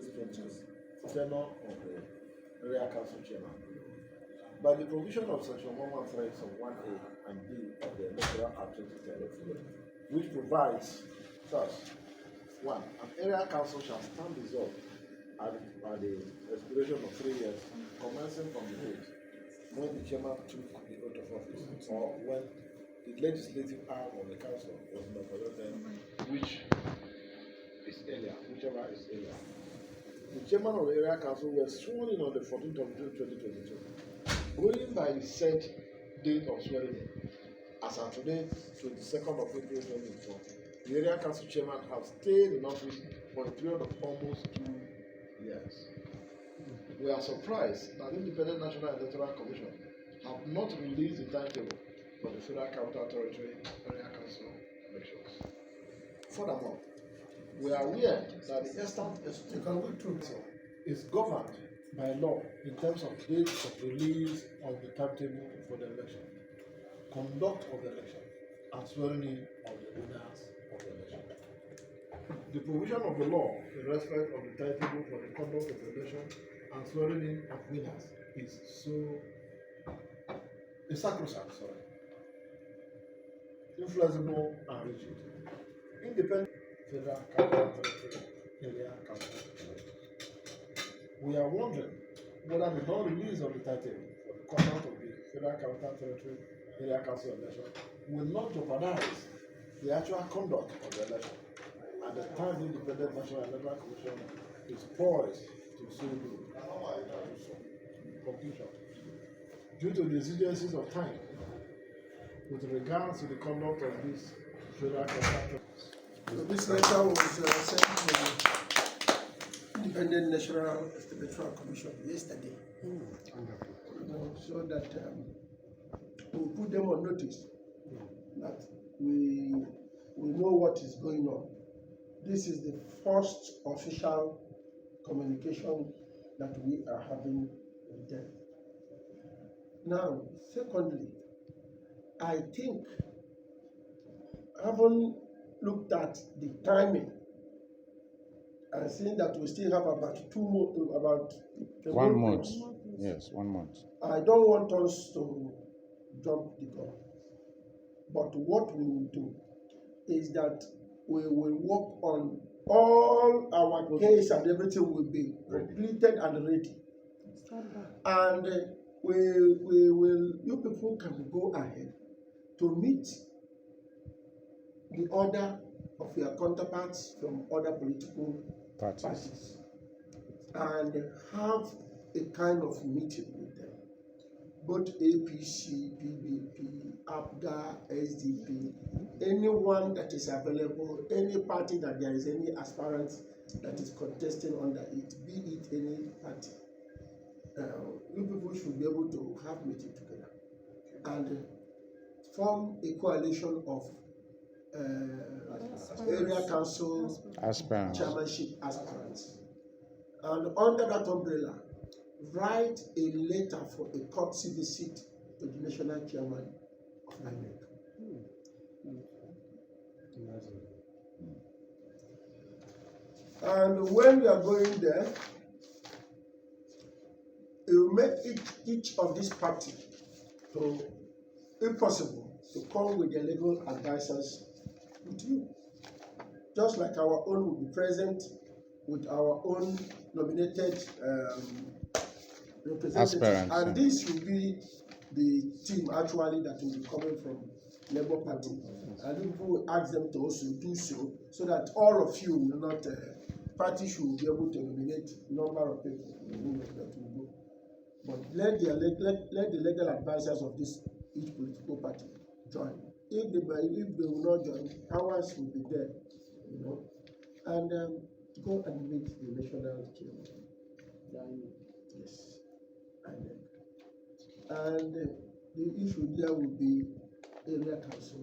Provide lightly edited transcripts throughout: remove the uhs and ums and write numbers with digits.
principles, tenure of the area council chairman. By the provision of section 113 of 1A and B of the Electoral Act 2010, which provides thus: 1. An area council shall stand dissolved at the expiration of 3 years, commencing from the date when the chairman took the oath of office, or when the legislative arm of the council was inaugurated, whichever is earlier. The chairman of the area council was sworn in on the 14th of June 2022. Going by the said date of swearing in, as of today, 22nd of April 2024, the area council chairman has stayed in office for a period of almost 2 years. We are surprised that the Independent National Electoral Commission have not released the timetable for the Federal Capital Territory area council elections. Furthermore, we are aware that the Eastern is governed by law in terms of dates of release of the timetable for the election, conduct of the election, and swearing in of the winners of the election. The provision of the law in respect of the timetable for the conduct of the election and swearing in of winners is sacrosanct, inflexible and rigid. Independent Federal Capital Territory area council. We are wondering whether the non-release of the title for the conduct of the Federal Capital Territory area council election will not jeopardize the actual conduct of the election at the time the Independent National Electoral Commission is poised to so do. Conclusion. Due to the exigencies of time, with regards to the conduct of this Federal Capital. So this letter was sent to the Independent National Electoral Commission yesterday, so that we put them on notice that we know what is going on. This is the first official communication that we are having with them. Now, secondly, I think, having looked at the timing and seeing that we still have about 1 month. Yes, 1 month. I don't want us to jump the gun. But what we will do is that we will work on all our case and everything will be completed and ready. And you people can go ahead to meet the order of your counterparts from other political parties and have a kind of meeting with them, both APC, PBP, APGA, SDP, anyone that is available, any party that there is any aspirant that is contesting under it, be it any party. You people should be able to have meeting together and form a coalition of area council chairmanship aspirants, and under that umbrella write a letter for a courtesy visit to the national chairman of Inec. And when we are going there, you make each of these parties to, if possible, to come with their legal advisors with you. Just like our own will be present with our own nominated representatives. And this will be the team actually that will be coming from Labour Party. And we will ask them to also do so that all of you will not, party should be able to nominate number of people that will go. But let the legal advisors of each political party join. If they will not join, ours will be there, and go and meet the national chairman. Yes, and the issue there will be area council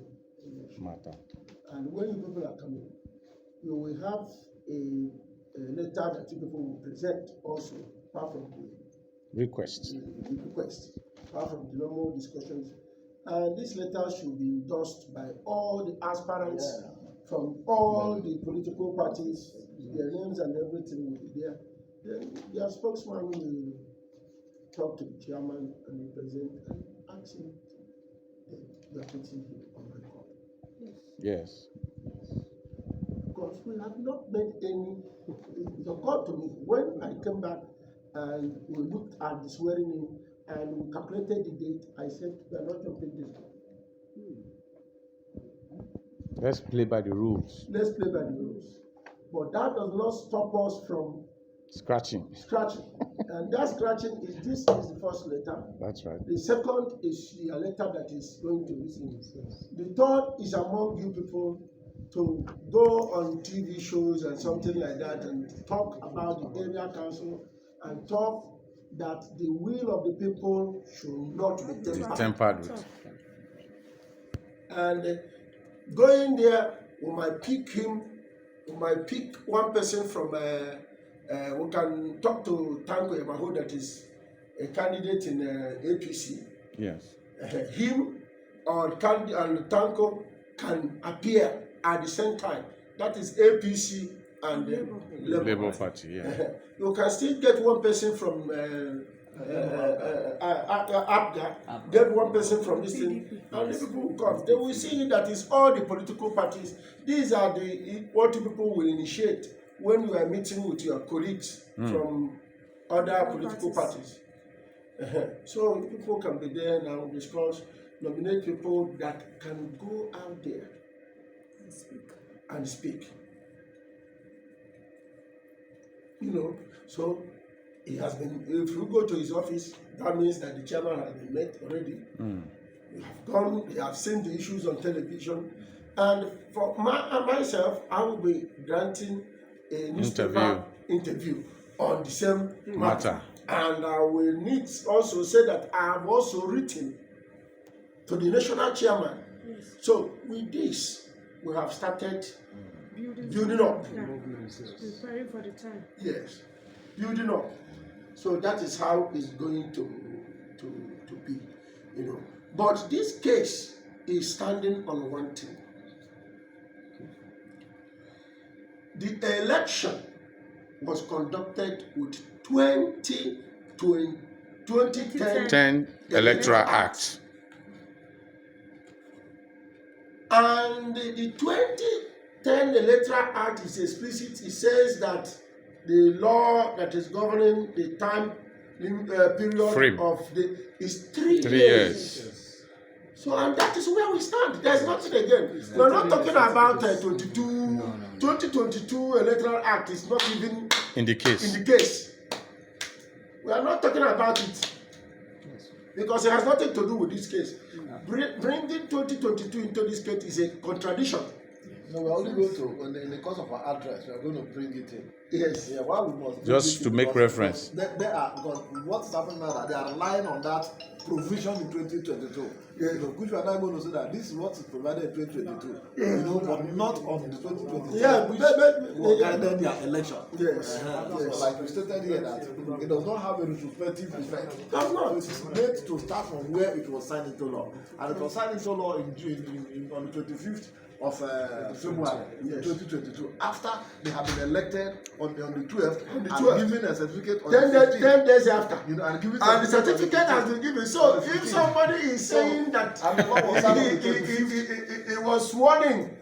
matter. And when you people are coming, you will have a letter that you people will present also, apart from the request, apart from the normal discussions. And this letter should be endorsed by all the aspirants from all the political parties, their names and everything will be there. Then their spokesman will talk to the chairman and the president and ask him, you are putting him on record. Yes. Because we have not made any, it occurred to me when I came back and we looked at the swearing in and we calculated the date, I said, we are not jumping this one. Let's play by the rules. Let's play by the rules. But that does not stop us from Scratching. And that scratching is this is the first letter. That's right. The second is the letter that is going to listen. The third is among you people to go on TV shows and something like that and talk about the area council and talk that the will of the people should not be Tempered with. And going there, we might pick him, we might pick one person from, we can talk to Tanko Yamaho that is a candidate in APC. Yes. Him and Tanko can appear at the same time. That is APC and Labour Party, yeah. You can still get one person from APGA, get one person from this thing, and the people will come. They will see that it's all the political parties. These are what people will initiate when you are meeting with your colleagues from other political parties. So people can be there now, discuss, nominate people that can go out there and speak. You know, so he has been, if you go to his office, that means that the chairman has been met already. They have gone, they have seen the issues on television. And for myself, I will be granting a newspaper interview on the same matter. And I will need also say that I have also written to the national chairman. So with this, we have started building up. Preparing for the time. Yes, building up. So that is how it's going to be, you know. But this case is standing on one thing. The election was conducted with 2010 Electoral Act. And the 2010 Electoral Act is explicit. It says that the law that is governing the time period of the is 3 years. So, and that is where we stand. There's nothing again. We're not talking about 2022 Electoral Act is not even in the case. We are not talking about it because it has nothing to do with this case. Bringing 2022 into this case is a contradiction. No, we're only going to, in the course of our address, we are going to bring it in. Yes. Yeah, why we must just to make reference. They are, because what's happening now that they are relying on that provision in 2022. Yes. You know, which we are not going to say that this is what is provided in 2022. You know, but not on the 2022. Yeah, which will guided their election. Yes. So like we stated here that it does not have a retrospective effect. Does not. So it is made to start from where it was signed into law. And it was signed into law on the 25th of February 2022, after they have been elected on the 12th, and given a certificate on the 15th. 10 days after. You know, and the certificate has been given. So if somebody is saying that he was sworn in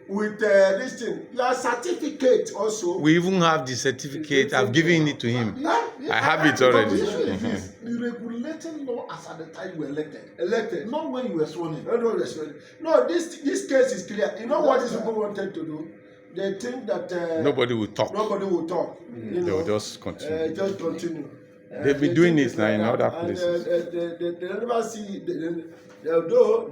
with this thing, your certificate also. We even have the certificate. I've given it to him. I have it already. The regulating law as at the time you were elected, not when you were sworn in. No, this case is clear. You know what these people wanted to do? They think that nobody will talk. They will just continue. They've been doing it now in other places. They never see. Although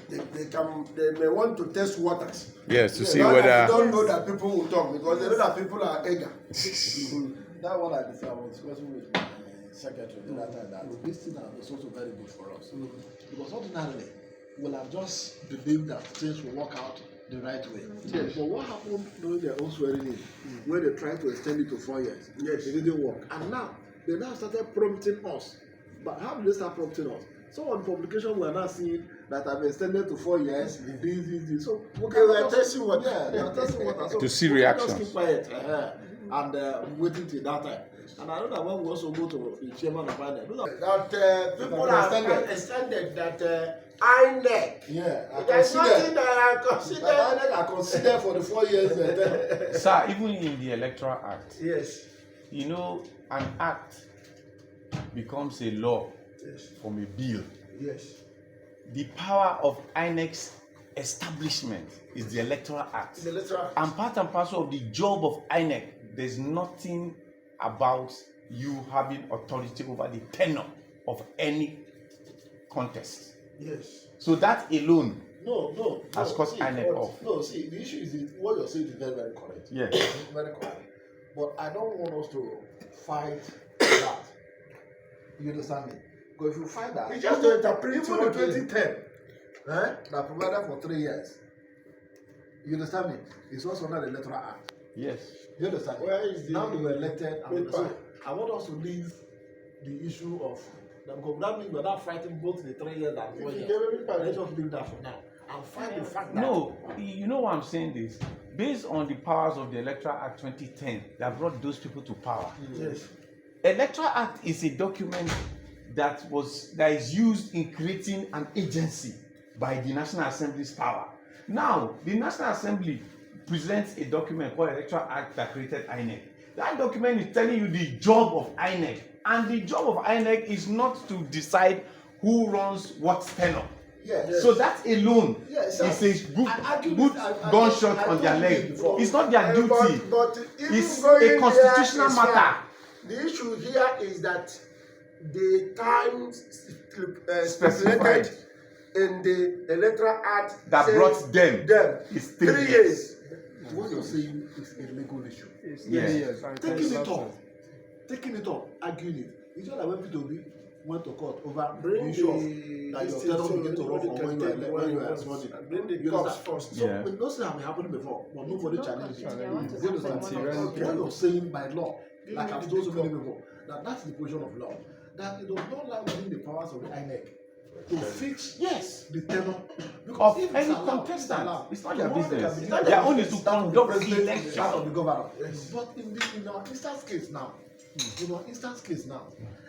they may want to test waters. Yes, to see whether. whether. They don't know that people will talk because they know that people are eager. That one I decided I was discussing with my secretary that time that this thing is also very good for us. Because ordinarily we'll have just believed that things will work out the right way. Yes. But what happened during their own swearing in, where they tried to extend it to 4 years? Yes. It didn't work. And now they started prompting us. But how did they start prompting us? So on publication we are now seeing that have extended to 4 years. This. So Okay, we are testing water. Yeah, they are testing water. So To see we can just reactions. keep quiet and waiting till that time. And I know that when we also go to the chairman of INEC, That people have extended that INEC. yeah, I There's nothing consider that I that consider. INEC are considered for the 4 years. Sir, even in the Electoral Act, Yes. you know, an act becomes a law Yes. from a bill. Yes. The power of INEC's establishment is the Electoral Act. The electoral. And part and parcel of the job of INEC, there's nothing about you having authority over the tenure of any contest. Yes. So that alone, No. Has cut see, INEC off. No, see, the issue is what you're saying is very, very correct. yes. Very correct. But I don't want us to fight that. You understand me? Because if you fight that, It's just to interpret even what the we- 2010, that provided for 3 years. You understand me? It's also under the Electoral Act. Yes. You understand? Where is the Now they were elected. paper? So I want us to leave the issue of because that means we're not fighting both the 3 years and 4 If you years. give me paper. Let's just leave that for now and fight the fact that No, you know why I'm saying this? Based on the powers of the Electoral Act 2010 that brought those people to power. Yes. Electoral Act is a document that is used in creating an agency by the National Assembly's power. Now, the National Assembly presents a document called Electoral Act that created INEC. That document is telling you the job of INEC, and the job of INEC is not to decide who runs what tenure. yes. So that alone Yes, is a good, I argue good this- I gunshot told on their you leg. before. It's not their duty. But even It's going a there constitutional is matter. fine. The issue here is that the time Specified. stipulated in the Electoral Act That says brought them is 3 years. What you're saying is a legal issue. Yes. Taking it up, arguing it. It's just like when P2B went to court over Bring the issue of the that your this tenor thing begin to so run from nobody when can take you were one sworn in. Bring the You cops understand? first. So Yeah. those things have been happening before, but nobody challenged it. They want to You understand? have someone What else. you're saying by law, Give like me I've the told so big many people, that's the position of law. That it does not lie within the powers of the INEC to fix Yes. the tenor Of if it's any allowed, contestant. allowed. It's not their Tomorrow they business. can be Their doing own that. is to That of the conduct the president, election. that of the governor. Yes. But in our instance case now,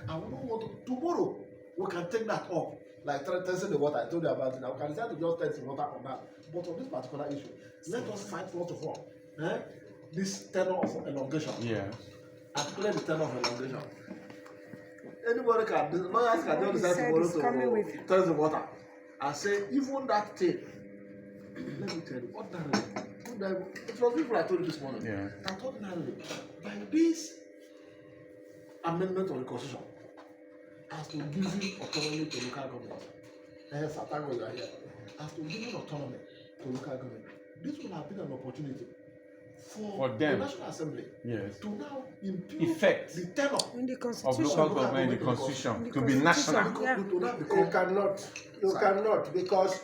I don't want to. Tomorrow we can take that up, like testing the water. I told you about it. Now we can decide to just test the water on that. But on this particular issue, let us fight first of all. This tenor of elongation. Yeah. And clear the tenor of elongation. Anybody can, the lawyers can just decide said tomorrow he's coming to with- test the water and say even that thing. Let me tell you, ordinarily, it was people I told you this morning. Yeah. That ordinarily, by this amendment of the constitution, as to giving autonomy to local government, hence Atango you are here, as to giving autonomy to local government, this will have been an opportunity for them. the National Assembly Yes. to now impute Effect the tenor In the of constitution. local government in the constitution In the to be constitution. national. Yeah. to now You become cannot. You Sir. cannot, because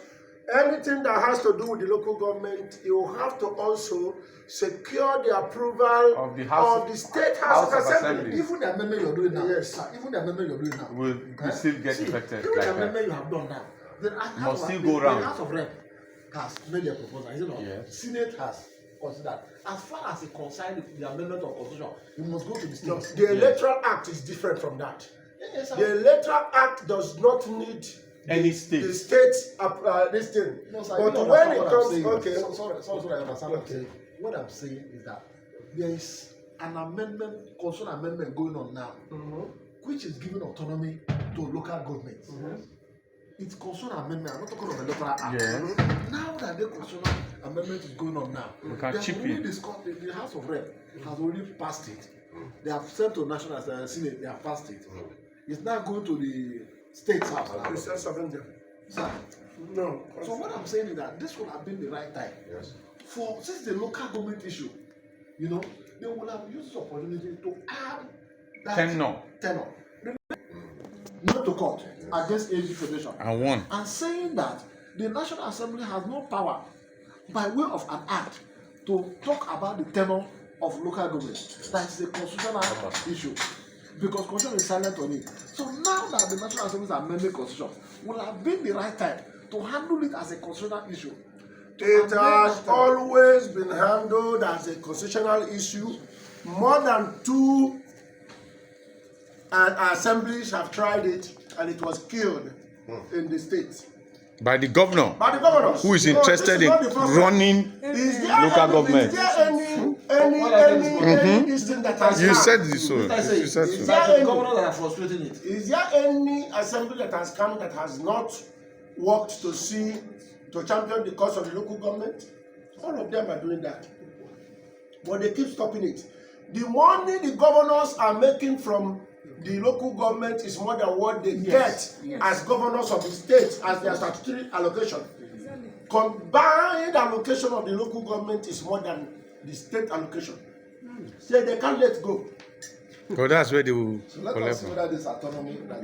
anything that has to do with the local government, you have to also secure the approval Of the House- of the State House House, of of Assembly. Assembly. even the amendment you're doing now. Yes. Sir, even the amendment you're doing now. Will still get See, affected even like the that. amendment you have done now. The Must still go round. The House of Rep has made a proposal, is it not? Yes. Senate has considered. As far as it concerns the amendment of constitution, you must go to the No, state. the Electoral Act is different from that. Yes, sir. The Electoral Act does not need Any the state. state this thing. No, sir, But you don't when understand it what I'm comes, saying. okay, Sorry, I understand what I'm Okay. saying. What I'm saying is that there is an amendment, constitutional amendment going on now, which is giving autonomy to local governments. It's constitutional amendment. I'm not talking of electoral act. Yes. Now that the constitutional amendment is going on now, We can they have chip already in. discussed. The House of Rep has already passed it. They have sent to National Senate. They have passed it. It's now going to the State House now. It's just something different. Sir, No. so what I'm saying is that this would have been the right time for since the local government issue, they will have used this opportunity to add that tenor. Not to court against AG Federation And one. and saying that the National Assembly has no power by way of an act to talk about the tenor of local government. That is a constitutional issue. Because constitution is silent on it. So now that the National Assembly is amending constitution, will have been the right time to handle it as a constitutional issue. It has always been handled as a constitutional issue. More than 2 assemblies have tried it, and it was killed in the state. By the governor, By the governors. who is interested in running local government. Is there any this thing that has You come? said this so. You said Is so. there any- governors that are frustrating it. Is there any assembly that has come that has not worked to champion the cause of the local government? All of them are doing that. But they keep stopping it. The money the governors are making from the local government is more than what they get as governors of the state as their statutory allocation. Exactly. Combined allocation of the local government is more than the state allocation. So they can't let go. But that's where they will So let collect us see from. whether this autonomy that